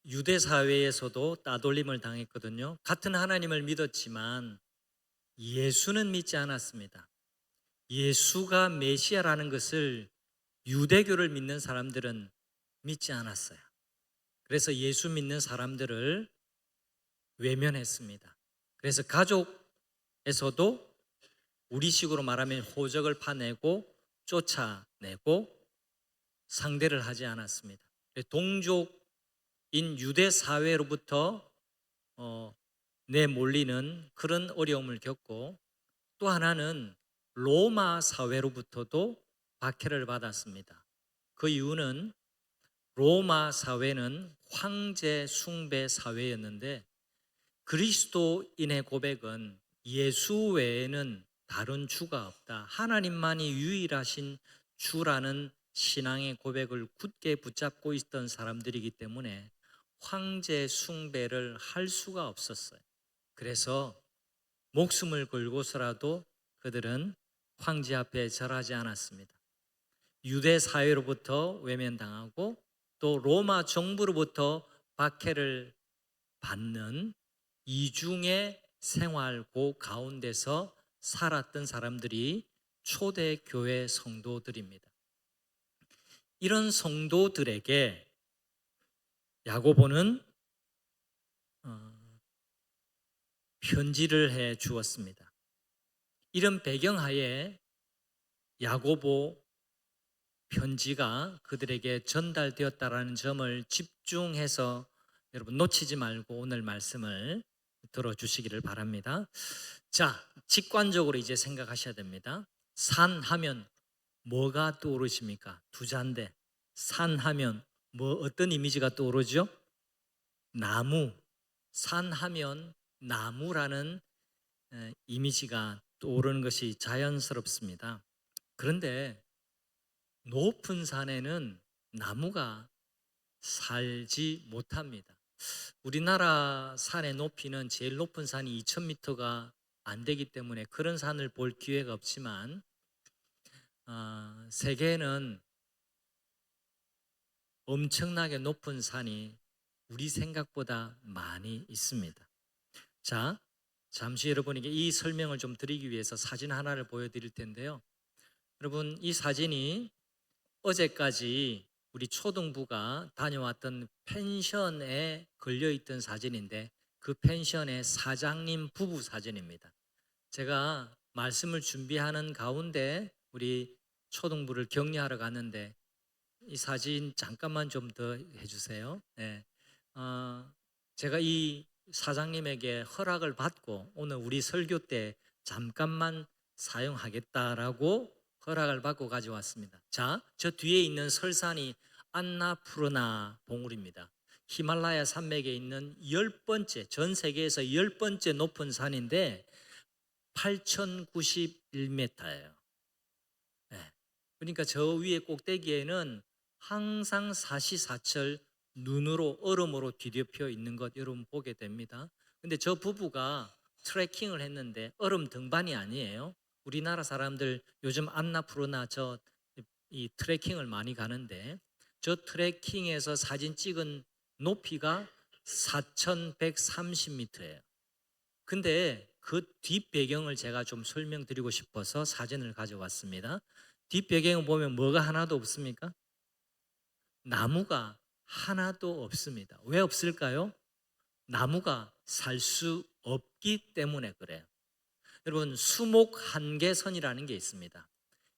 유대 사회에서도 따돌림을 당했거든요. 같은 하나님을 믿었지만 예수는 믿지 않았습니다. 예수가 메시아라는 것을 유대교를 믿는 사람들은 믿지 않았어요. 그래서 예수 믿는 사람들을 외면했습니다. 그래서 가족에서도 우리식으로 말하면 호적을 파내고 쫓아내고 상대를 하지 않았습니다. 동족인 유대 사회로부터 내몰리는 그런 어려움을 겪고, 또 하나는 로마 사회로부터도 박해를 받았습니다. 그 이유는 로마 사회는 황제 숭배 사회였는데, 그리스도인의 고백은 예수 외에는 다른 주가 없다, 하나님만이 유일하신 주라는 신앙의 고백을 굳게 붙잡고 있던 사람들이기 때문에 황제 숭배를 할 수가 없었어요. 그래서 목숨을 걸고서라도 그들은 황제 앞에 절하지 않았습니다. 유대 사회로부터 외면당하고 또 로마 정부로부터 박해를 받는 이중의 생활고 가운데서 살았던 사람들이 초대교회 성도들입니다. 이런 성도들에게 야고보는 편지를 해 주었습니다. 이런 배경하에 야고보 편지가 그들에게 전달되었다라는 점을 집중해서 여러분 놓치지 말고 오늘 말씀을 들어주시기를 바랍니다. 자, 직관적으로 이제 생각하셔야 됩니다. 산 하면 뭐가 떠오르십니까? 두 자인데 산 하면 뭐 어떤 이미지가 떠오르죠? 나무. 산 하면 나무라는 이미지가 떠오르는 것이 자연스럽습니다. 그런데 높은 산에는 나무가 살지 못합니다. 우리나라 산의 높이는 제일 높은 산이 2000m가 안 되기 때문에 그런 산을 볼 기회가 없지만 세계에는 엄청나게 높은 산이 우리 생각보다 많이 있습니다. 자, 잠시 여러분에게 이 설명을 좀 드리기 위해서 사진 하나를 보여드릴 텐데요. 여러분, 이 사진이 어제까지 우리 초등부가 다녀왔던 펜션에 걸려있던 사진인데, 그 펜션의 사장님 부부 사진입니다. 제가 말씀을 준비하는 가운데 우리 초등부를 격려하러 갔는데 이 사진 잠깐만 좀 더 해주세요. 네. 제가 이 사장님에게 허락을 받고 오늘 우리 설교 때 잠깐만 사용하겠다라고 허락을 받고 가져왔습니다. 자, 저 뒤에 있는 설산이 안나푸르나 봉우리입니다. 히말라야 산맥에 있는 10번째, 전 세계에서 10번째 높은 산인데 8091m예요. 네. 그러니까 저 위에 꼭대기에는 항상 사시사철 눈으로 얼음으로 뒤덮여 있는 것 여러분 보게 됩니다. 근데 저 부부가 트레킹을 했는데 얼음 등반이 아니에요. 우리나라 사람들 요즘 안나푸르나 이 트레킹을 많이 가는데 저 트레킹에서 사진 찍은 높이가 4130m예요. 근데 그 뒷배경을 제가 좀 설명드리고 싶어서 사진을 가져왔습니다. 뒷배경을 보면 뭐가 하나도 없습니까? 나무가 하나도 없습니다. 왜 없을까요? 나무가 살 수 없기 때문에 그래요. 여러분, 수목 한계선이라는 게 있습니다.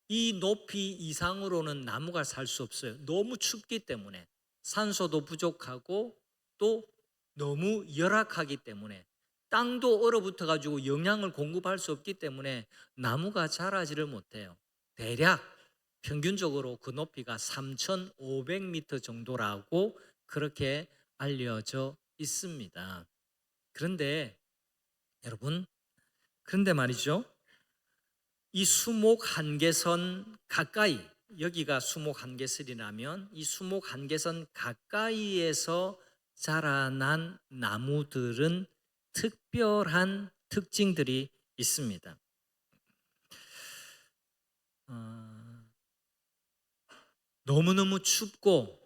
이 높이 이상으로는 나무가 살 수 없어요. 너무 춥기 때문에, 산소도 부족하고 또 너무 열악하기 때문에, 땅도 얼어붙어 가지고 영양을 공급할 수 없기 때문에 나무가 자라지를 못해요. 대략 평균적으로 그 높이가 3,500m 정도라고 그렇게 알려져 있습니다. 그런데 여러분, 그런데 말이죠, 이 수목 한계선 가까이, 여기가 수목 한계선이라면 이 수목 한계선 가까이에서 자라난 나무들은 특별한 특징들이 있습니다. 너무너무 춥고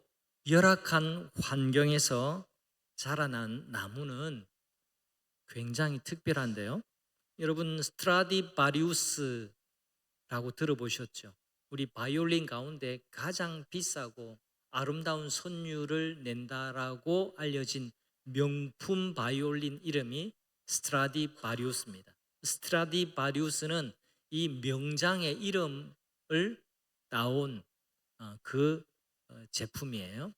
열악한 환경에서 자라난 나무는 굉장히 특별한데요. 여러분 스트라디바리우스라고 들어보셨죠? 우리 바이올린 가운데 가장 비싸고 아름다운 선율을 낸다라고 알려진 명품 바이올린 이름이 스트라디바리우스입니다. 스트라디바리우스는 이 명장의 이름을 따온 그 제품이에요.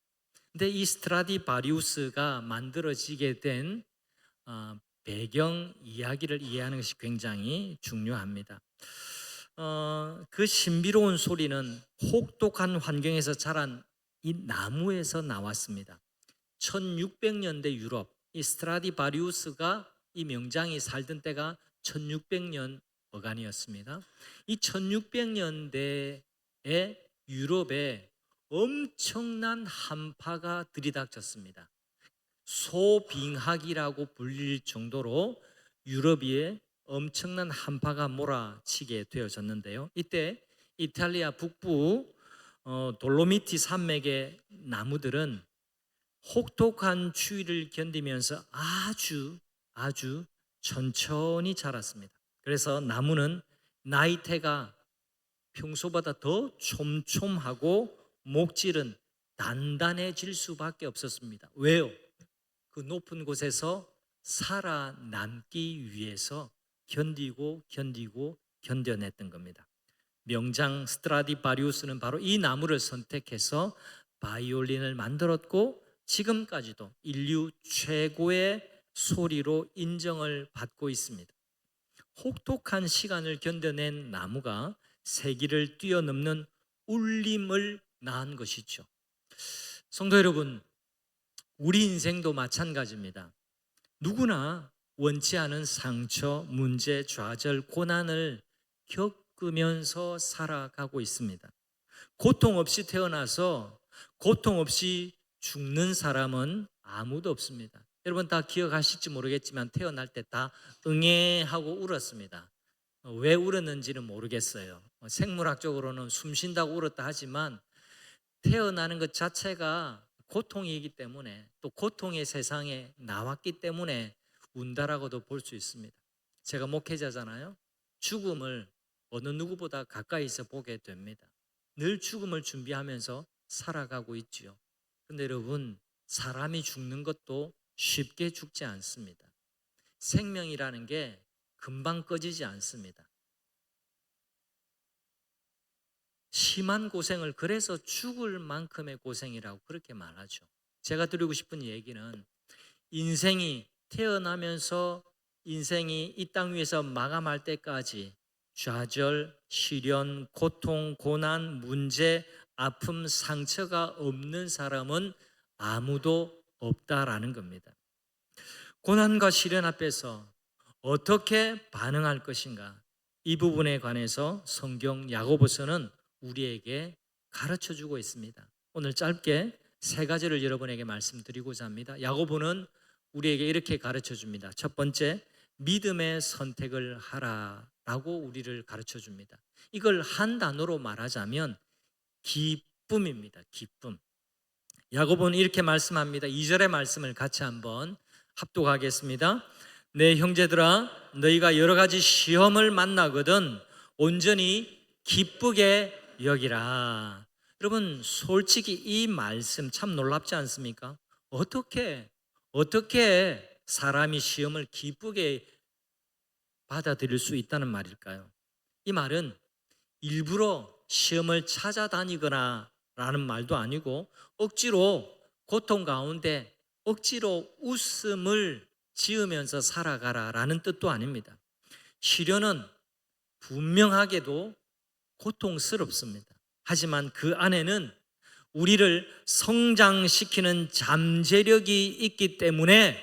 근데 이 스트라디바리우스가 만들어지게 된 배경 이야기를 이해하는 것이 굉장히 중요합니다. 그 신비로운 소리는 혹독한 환경에서 자란 이 나무에서 나왔습니다. 1600년대 유럽, 이 스트라디바리우스가 이 명장이 살던 때가 1600년 어간이었습니다. 이 1600년대에 유럽에 엄청난 한파가 들이닥쳤습니다. 소빙하기라고 불릴 정도로 유럽에 엄청난 한파가 몰아치게 되어졌는데요. 이때 이탈리아 북부 돌로미티 산맥의 나무들은 혹독한 추위를 견디면서 아주 천천히 자랐습니다. 그래서 나무는 나이테가 평소보다 더 촘촘하고 목질은 단단해질 수밖에 없었습니다. 왜요? 그 높은 곳에서 살아남기 위해서 견뎌냈던 겁니다. 명장 스트라디바리우스는 바로 이 나무를 선택해서 바이올린을 만들었고 지금까지도 인류 최고의 소리로 인정을 받고 있습니다. 혹독한 시간을 견뎌낸 나무가 세기를 뛰어넘는 울림을 낳은 것이죠. 성도 여러분, 우리 인생도 마찬가지입니다. 누구나 원치 않은 상처, 문제, 좌절, 고난을 겪으면서 살아가고 있습니다. 고통 없이 태어나서 고통 없이 죽는 사람은 아무도 없습니다. 여러분 다 기억하실지 모르겠지만 태어날 때 다 응애하고 울었습니다. 왜 울었는지는 모르겠어요. 생물학적으로는 숨 쉰다고 울었다 하지만 태어나는 것 자체가 고통이기 때문에 또 고통의 세상에 나왔기 때문에 운다라고도 볼 수 있습니다. 제가 목회자잖아요. 죽음을 어느 누구보다 가까이서 보게 됩니다. 늘 죽음을 준비하면서 살아가고 있지요. 그런데 여러분, 사람이 죽는 것도 쉽게 죽지 않습니다. 생명이라는 게 금방 꺼지지 않습니다. 심한 고생을 그래서 죽을 만큼의 고생이라고 그렇게 말하죠. 제가 드리고 싶은 얘기는 인생이 태어나면서 인생이 이 땅 위에서 마감할 때까지 좌절, 시련, 고통, 고난, 문제, 아픔, 상처가 없는 사람은 아무도 없다라는 겁니다. 고난과 시련 앞에서 어떻게 반응할 것인가? 이 부분에 관해서 성경 야고보서는 우리에게 가르쳐 주고 있습니다. 오늘 짧게 세 가지를 여러분에게 말씀드리고자 합니다. 야고보는 우리에게 이렇게 가르쳐 줍니다. 첫 번째, 믿음의 선택을 하라라고 우리를 가르쳐 줍니다. 이걸 한 단어로 말하자면 기쁨입니다. 기쁨. 야고보는 이렇게 말씀합니다. 2절의 말씀을 같이 한번 합독하겠습니다. 내 형제들아, 너희가 여러 가지 시험을 만나거든 온전히 기쁘게 여기라. 여러분, 솔직히 이 말씀 참 놀랍지 않습니까? 어떻게 사람이 시험을 기쁘게 받아들일 수 있다는 말일까요? 이 말은 일부러 시험을 찾아다니거나 라는 말도 아니고 억지로 고통 가운데 억지로 웃음을 지으면서 살아가라 라는 뜻도 아닙니다. 시련은 분명하게도 고통스럽습니다. 하지만 그 안에는 우리를 성장시키는 잠재력이 있기 때문에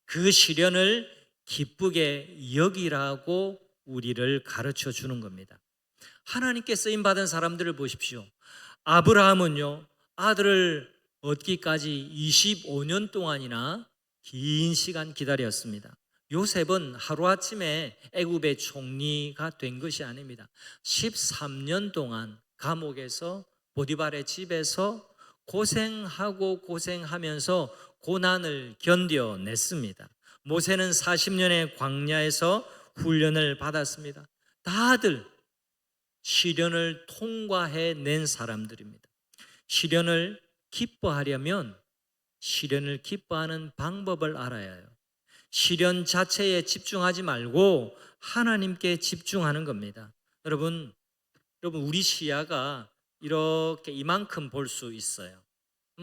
그 시련을 기쁘게 여기라고 우리를 가르쳐 주는 겁니다. 하나님께 쓰임받은 사람들을 보십시오. 아브라함은요, 아들을 얻기까지 25년 동안이나 긴 시간 기다렸습니다. 요셉은 하루아침에 애굽의 총리가 된 것이 아닙니다. 13년 동안 감옥에서 보디발의 집에서 고생하면서 고난을 견뎌냈습니다. 모세는 40년의 광야에서 훈련을 받았습니다. 다들 시련을 통과해낸 사람들입니다. 시련을 기뻐하려면 시련을 기뻐하는 방법을 알아야 해요. 시련 자체에 집중하지 말고 하나님께 집중하는 겁니다. 여러분 우리 시야가 이렇게 이만큼 볼 수 있어요.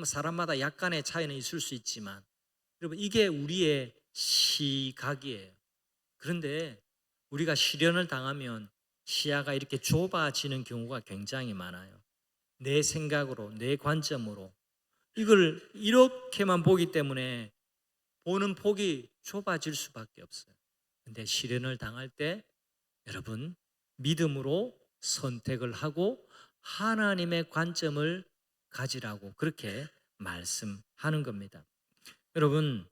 사람마다 약간의 차이는 있을 수 있지만 여러분 이게 우리의 시각이에요. 그런데 우리가 시련을 당하면 시야가 이렇게 좁아지는 경우가 굉장히 많아요. 내 생각으로, 내 관점으로 이걸 이렇게만 보기 때문에 보는 폭이 좁아질 수밖에 없어요. 근데 시련을 당할 때 여러분 믿음으로 선택을 하고 하나님의 관점을 가지라고 그렇게 말씀하는 겁니다. 여러분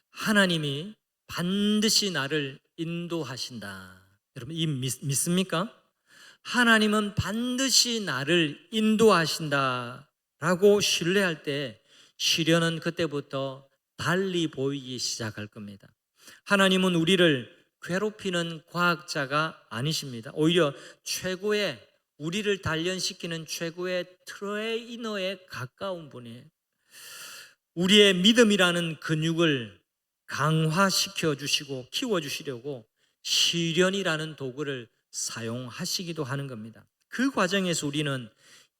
하나님이 반드시 나를 인도하신다. 여러분 이 믿습니까? 하나님은 반드시 나를 인도하신다라고 신뢰할 때 시련은 그때부터 달리 보이기 시작할 겁니다. 하나님은 우리를 괴롭히는 과학자가 아니십니다. 오히려 최고의 우리를 단련시키는 최고의 트레이너에 가까운 분이에요. 우리의 믿음이라는 근육을 강화시켜 주시고 키워 주시려고 시련이라는 도구를 사용하시기도 하는 겁니다. 그 과정에서 우리는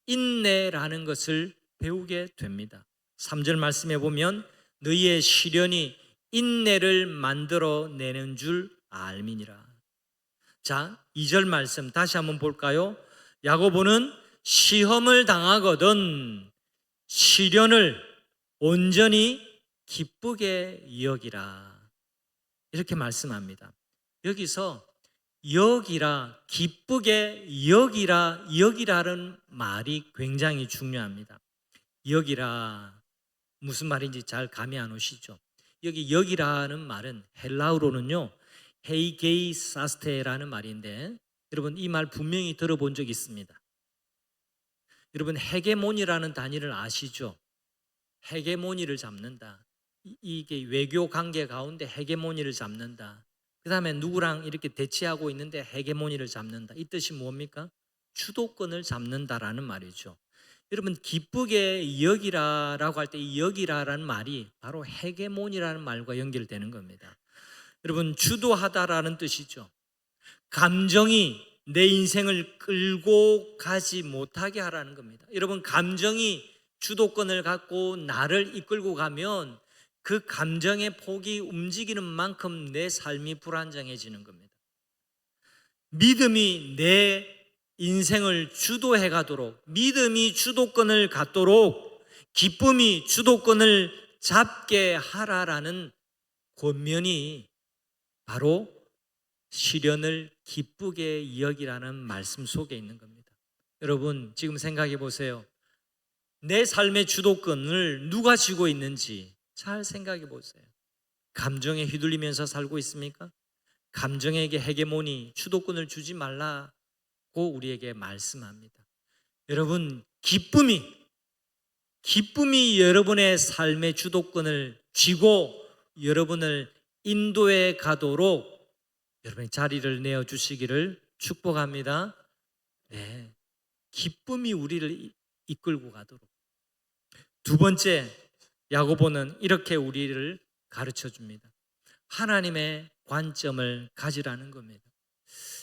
인내라는 것을 배우게 됩니다. 3절 말씀에 보면 너희의 시련이 인내를 만들어내는 줄 알미니라. 자, 2절 말씀 다시 한번 볼까요? 야고보는 시험을 당하거든 시련을 온전히 기쁘게 여기라 이렇게 말씀합니다. 여기서 여기라, 기쁘게 여기라는 말이 굉장히 중요합니다. 여기라 무슨 말인지 잘 감이 안 오시죠? 여기라는 말은 헬라어로는요 헤이게이사스테라는 말인데 여러분 이 말 분명히 들어본 적 있습니다. 여러분 헤게모니라는 단위를 아시죠? 헤게모니를 잡는다. 이게 외교 관계 가운데 헤게모니를 잡는다. 그 다음에 누구랑 이렇게 대치하고 있는데 헤게모니를 잡는다. 이 뜻이 뭡니까? 주도권을 잡는다라는 말이죠. 여러분 기쁘게 여기라라고 할 때 이 여기라라는 말이 바로 헤게모니라는 말과 연결되는 겁니다. 여러분 주도하다라는 뜻이죠. 감정이 내 인생을 끌고 가지 못하게 하라는 겁니다. 여러분 감정이 주도권을 갖고 나를 이끌고 가면 그 감정의 폭이 움직이는 만큼 내 삶이 불안정해지는 겁니다. 믿음이 내 인생을 주도해 가도록 믿음이 주도권을 갖도록 기쁨이 주도권을 잡게 하라라는 권면이 바로 시련을 기쁘게 여기라는 말씀 속에 있는 겁니다. 여러분 지금 생각해 보세요. 내 삶의 주도권을 누가 쥐고 있는지 잘 생각해 보세요. 감정에 휘둘리면서 살고 있습니까? 감정에게 헤게모니, 주도권을 주지 말라고 우리에게 말씀합니다. 여러분 기쁨이 여러분의 삶의 주도권을 쥐고 여러분을 인도해 가도록 여러분의 자리를 내어주시기를 축복합니다. 네, 기쁨이 우리를 이끌고 가도록. 두 번째, 야고보는 이렇게 우리를 가르쳐 줍니다. 하나님의 관점을 가지라는 겁니다.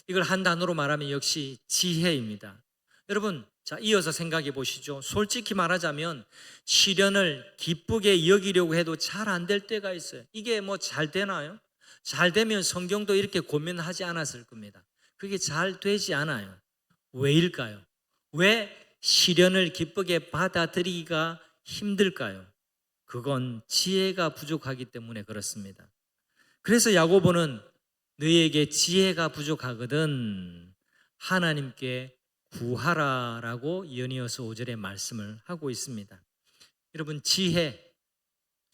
이걸 한 단어로 말하면 역시 지혜입니다. 여러분, 자 이어서 생각해 보시죠. 솔직히 말하자면 시련을 기쁘게 여기려고 해도 잘 안 될 때가 있어요. 이게 뭐 잘 되나요? 잘 되면 성경도 이렇게 고민하지 않았을 겁니다. 그게 잘 되지 않아요. 왜일까요? 왜 시련을 기쁘게 받아들이기가 힘들까요? 그건 지혜가 부족하기 때문에 그렇습니다. 그래서 야고보는 너희에게 지혜가 부족하거든 하나님께 구하라라고 연이어서 5절에 말씀을 하고 있습니다. 여러분 지혜,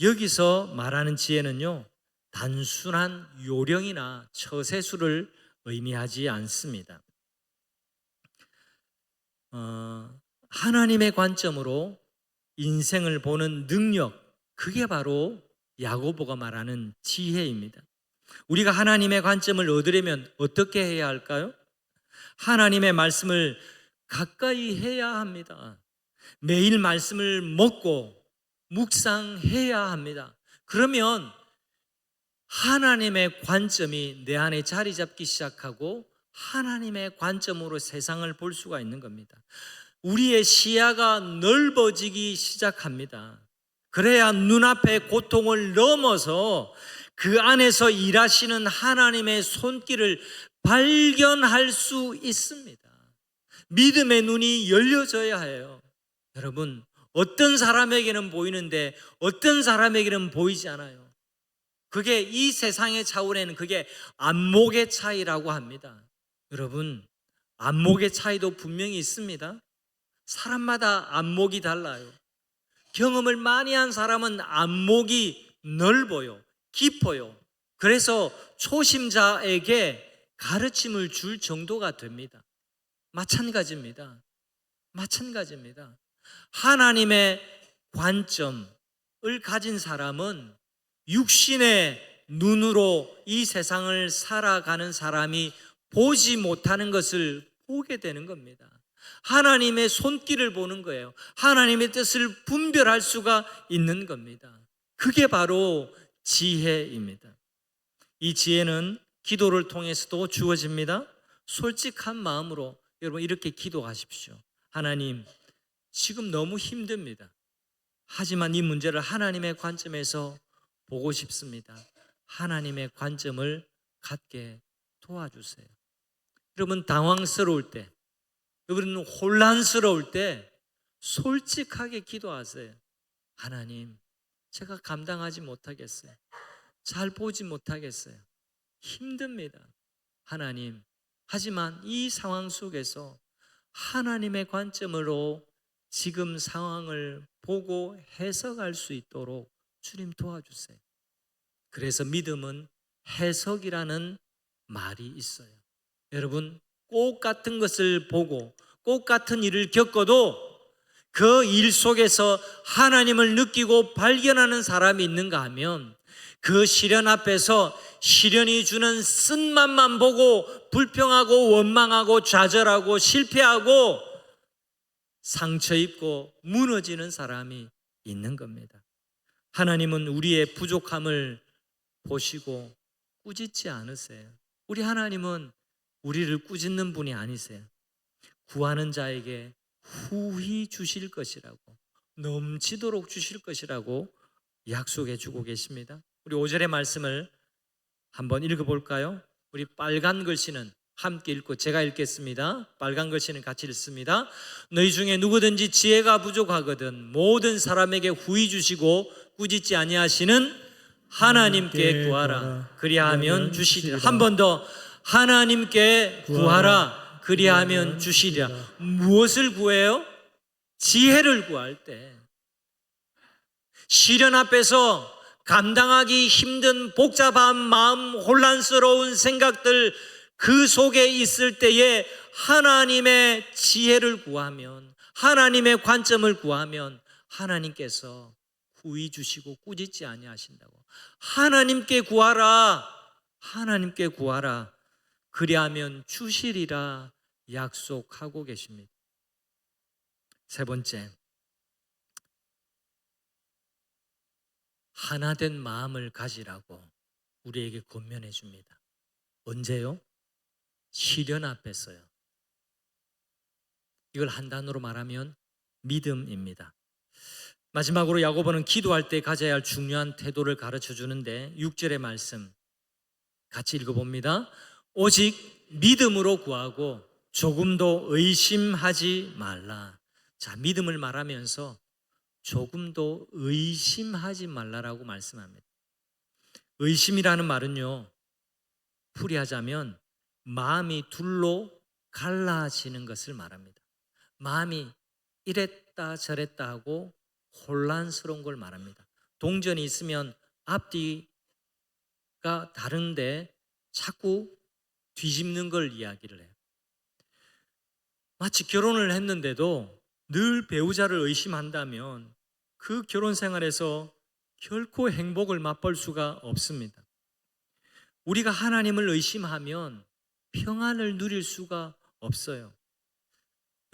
여기서 말하는 지혜는요 단순한 요령이나 처세술을 의미하지 않습니다. 하나님의 관점으로 인생을 보는 능력, 그게 바로 야고보가 말하는 지혜입니다. 우리가 하나님의 관점을 얻으려면 어떻게 해야 할까요? 하나님의 말씀을 가까이 해야 합니다. 매일 말씀을 먹고 묵상해야 합니다. 그러면 하나님의 관점이 내 안에 자리 잡기 시작하고 하나님의 관점으로 세상을 볼 수가 있는 겁니다. 우리의 시야가 넓어지기 시작합니다. 그래야 눈앞의 고통을 넘어서 그 안에서 일하시는 하나님의 손길을 발견할 수 있습니다. 믿음의 눈이 열려져야 해요. 여러분, 어떤 사람에게는 보이는데 어떤 사람에게는 보이지 않아요. 그게 이 세상의 차원에는 그게 안목의 차이라고 합니다. 여러분, 안목의 차이도 분명히 있습니다. 사람마다 안목이 달라요. 경험을 많이 한 사람은 안목이 넓어요, 깊어요. 그래서 초심자에게 가르침을 줄 정도가 됩니다. 마찬가지입니다. 하나님의 관점을 가진 사람은 육신의 눈으로 이 세상을 살아가는 사람이 보지 못하는 것을 보게 되는 겁니다. 하나님의 손길을 보는 거예요. 하나님의 뜻을 분별할 수가 있는 겁니다. 그게 바로 지혜입니다. 이 지혜는 기도를 통해서도 주어집니다. 솔직한 마음으로 여러분 이렇게 기도하십시오. 하나님, 지금 너무 힘듭니다. 하지만 이 문제를 하나님의 관점에서 보고 싶습니다. 하나님의 관점을 갖게 도와주세요. 여러분 당황스러울 때, 여러분 혼란스러울 때 솔직하게 기도하세요. 하나님, 제가 감당하지 못하겠어요. 잘 보지 못하겠어요. 힘듭니다. 하나님, 하지만 이 상황 속에서 하나님의 관점으로 지금 상황을 보고 해석할 수 있도록 주님 도와주세요. 그래서 믿음은 해석이라는 말이 있어요. 여러분, 꽃 같은 것을 보고 꽃 같은 일을 겪어도 그 일 속에서 하나님을 느끼고 발견하는 사람이 있는가 하면 그 시련 앞에서 시련이 주는 쓴맛만 보고 불평하고 원망하고 좌절하고 실패하고 상처 입고 무너지는 사람이 있는 겁니다. 하나님은 우리의 부족함을 보시고 꾸짖지 않으세요. 우리 하나님은 우리를 꾸짖는 분이 아니세요. 구하는 자에게 후히 주실 것이라고, 넘치도록 주실 것이라고 약속해 주고 계십니다. 우리 5절의 말씀을 한번 읽어볼까요? 우리 빨간 글씨는 함께 읽고 제가 읽겠습니다. 빨간 글씨는 같이 읽습니다. 너희 중에 누구든지 지혜가 부족하거든 모든 사람에게 후히 주시고 꾸짖지 아니하시는 하나님께 구하라 그리하면 주시리라. 한 번 더, 하나님께 구하라 그리하면 주시리라. 무엇을 구해요? 지혜를 구할 때, 시련 앞에서 감당하기 힘든 복잡한 마음, 혼란스러운 생각들 그 속에 있을 때에 하나님의 지혜를 구하면, 하나님의 관점을 구하면 하나님께서 후히 주시고 꾸짖지 아니하신다고. 하나님께 구하라, 하나님께 구하라 그리하면 주시리라 약속하고 계십니다. 세 번째, 하나된 마음을 가지라고 우리에게 권면해 줍니다. 언제요? 시련 앞에서요. 이걸 한 단어로 말하면 믿음입니다. 마지막으로 야고보는 기도할 때 가져야 할 중요한 태도를 가르쳐 주는데 6절의 말씀 같이 읽어봅니다. 오직 믿음으로 구하고 조금도 의심하지 말라. 자, 믿음을 말하면서 조금도 의심하지 말라라고 말씀합니다. 의심이라는 말은요, 풀이하자면 마음이 둘로 갈라지는 것을 말합니다. 마음이 이랬다 저랬다 하고 혼란스러운 걸 말합니다. 동전이 있으면 앞뒤가 다른데 자꾸 뒤집는 걸 이야기를 해요. 마치 결혼을 했는데도 늘 배우자를 의심한다면 그 결혼 생활에서 결코 행복을 맛볼 수가 없습니다. 우리가 하나님을 의심하면 평안을 누릴 수가 없어요.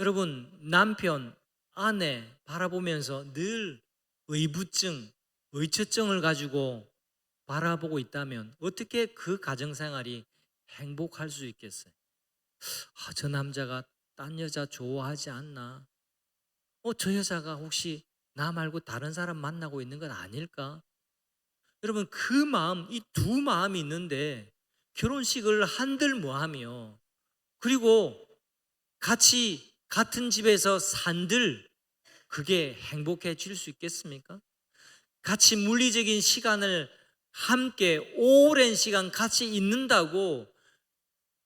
여러분, 남편, 아내 바라보면서 늘 의부증, 의처증을 가지고 바라보고 있다면 어떻게 그 가정생활이 행복할 수 있겠어요? 저 남자가 딴 여자 좋아하지 않나? 저 여자가 혹시 나 말고 다른 사람 만나고 있는 건 아닐까? 여러분, 그 마음, 이 두 마음이 있는데 결혼식을 한들 뭐하며, 그리고 같이 같은 집에서 산들, 그게 행복해질 수 있겠습니까? 같이 물리적인 시간을 함께 오랜 시간 같이 있는다고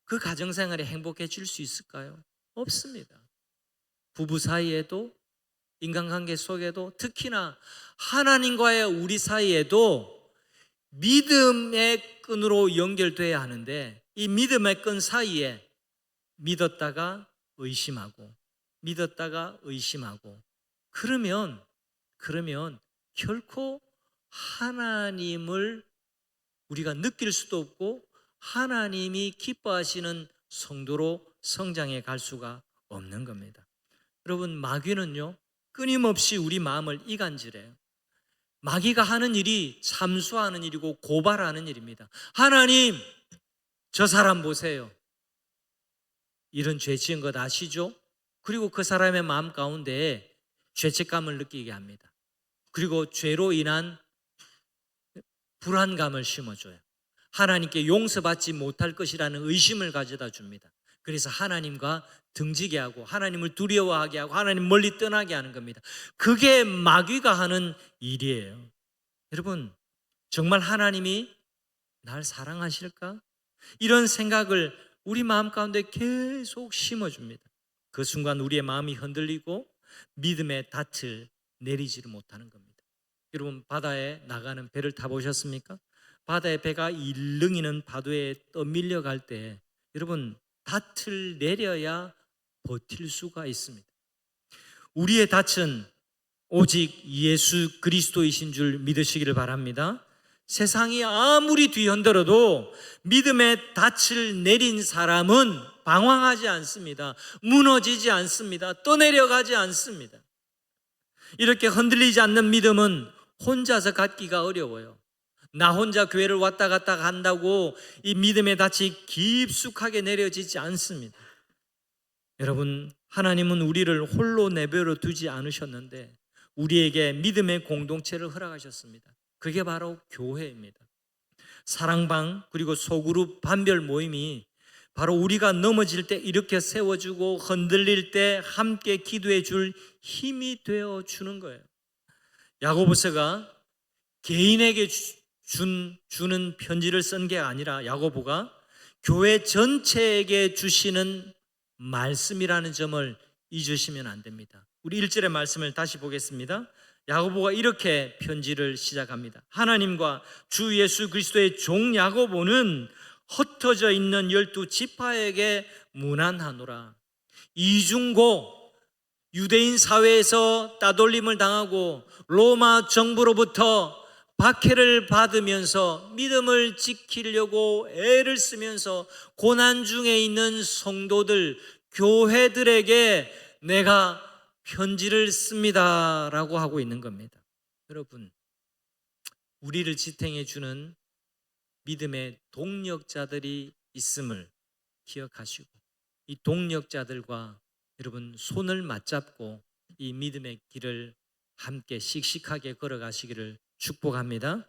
그 가정생활이 행복해질 수 있을까요? 없습니다. 부부 사이에도, 인간관계 속에도, 특히나 하나님과의 우리 사이에도 믿음의 끈으로 연결돼야 하는데, 이 믿음의 끈 사이에 믿었다가 의심하고 믿었다가 의심하고, 그러면 결코 하나님을 우리가 느낄 수도 없고 하나님이 기뻐하시는 성도로 성장해 갈 수가 없는 겁니다. 여러분, 마귀는요 끊임없이 우리 마음을 이간질해요. 마귀가 하는 일이 참수하는 일이고 고발하는 일입니다. 하나님, 저 사람 보세요. 이런 죄 지은 것 아시죠? 그리고 그 사람의 마음 가운데 죄책감을 느끼게 합니다. 그리고 죄로 인한 불안감을 심어줘요. 하나님께 용서받지 못할 것이라는 의심을 가져다 줍니다. 그래서 하나님과 등지게 하고 하나님을 두려워하게 하고 하나님 멀리 떠나게 하는 겁니다. 그게 마귀가 하는 일이에요. 여러분, 정말 하나님이 날 사랑하실까? 이런 생각을 우리 마음 가운데 계속 심어줍니다. 그 순간 우리의 마음이 흔들리고 믿음의 닻을 내리지를 못하는 겁니다. 여러분, 바다에 나가는 배를 타보셨습니까? 바다의 배가 일릉이는 파도에 떠밀려 갈 때 여러분, 닻을 내려야 버틸 수가 있습니다. 우리의 닻은 오직 예수 그리스도이신 줄 믿으시기를 바랍니다. 세상이 아무리 뒤흔들어도 믿음의 닻을 내린 사람은 방황하지 않습니다. 무너지지 않습니다. 떠내려가지 않습니다. 이렇게 흔들리지 않는 믿음은 혼자서 갖기가 어려워요. 나 혼자 교회를 왔다 갔다 한다고 이 믿음의 닻이 깊숙하게 내려지지 않습니다. 여러분, 하나님은 우리를 홀로 내버려 두지 않으셨는데 우리에게 믿음의 공동체를 허락하셨습니다. 그게 바로 교회입니다. 사랑방, 그리고 소그룹 반별 모임이 바로 우리가 넘어질 때 이렇게 세워주고 흔들릴 때 함께 기도해 줄 힘이 되어 주는 거예요. 야고보서가 개인에게 주는 편지를 쓴 게 아니라 야고보가 교회 전체에게 주시는 말씀이라는 점을 잊으시면 안 됩니다. 우리 1절의 말씀을 다시 보겠습니다. 야고보가 이렇게 편지를 시작합니다. 하나님과 주 예수 그리스도의 종 야고보는 흩어져 있는 12지파에게 문안하노라. 이중고, 유대인 사회에서 따돌림을 당하고 로마 정부로부터 박해를 받으면서 믿음을 지키려고 애를 쓰면서 고난 중에 있는 성도들, 교회들에게 내가 편지를 씁니다 라고 하고 있는 겁니다. 여러분, 우리를 지탱해 주는 믿음의 동력자들이 있음을 기억하시고 이 동력자들과 여러분 손을 맞잡고 이 믿음의 길을 함께 씩씩하게 걸어가시기를 축복합니다.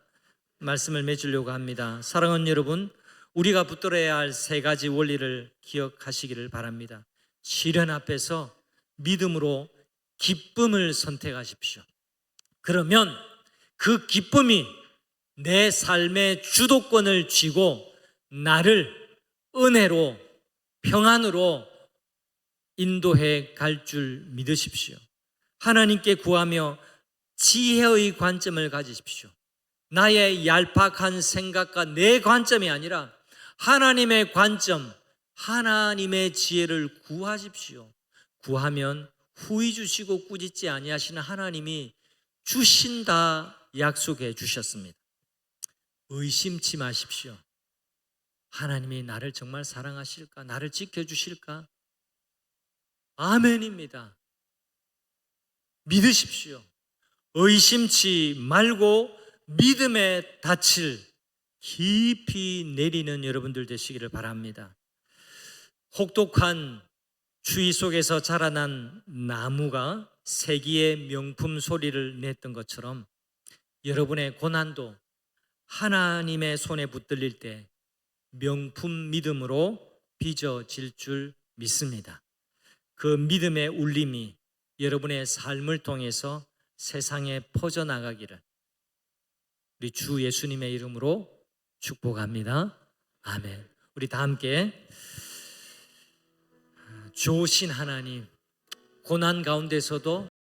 말씀을 맺으려고 합니다. 사랑하는 여러분, 우리가 붙들어야 할 세 가지 원리를 기억하시기를 바랍니다. 시련 앞에서 믿음으로 기쁨을 선택하십시오. 그러면 그 기쁨이 내 삶의 주도권을 쥐고 나를 은혜로, 평안으로 인도해 갈 줄 믿으십시오. 하나님께 구하며 지혜의 관점을 가지십시오. 나의 얄팍한 생각과 내 관점이 아니라 하나님의 관점, 하나님의 지혜를 구하십시오. 구하면 후히 주시고 꾸짖지 아니하시는 하나님이 주신다 약속해 주셨습니다. 의심치 마십시오. 하나님이 나를 정말 사랑하실까? 나를 지켜주실까? 아멘입니다. 믿으십시오. 의심치 말고 믿음의 닻을 깊이 내리는 여러분들 되시기를 바랍니다. 혹독한 추위 속에서 자라난 나무가 세기의 명품 소리를 냈던 것처럼 여러분의 고난도 하나님의 손에 붙들릴 때 명품 믿음으로 빚어질 줄 믿습니다. 그 믿음의 울림이 여러분의 삶을 통해서 세상에 퍼져나가기를 우리 주 예수님의 이름으로 축복합니다. 아멘. 우리 다 함께 좋으신 하나님, 고난 가운데서도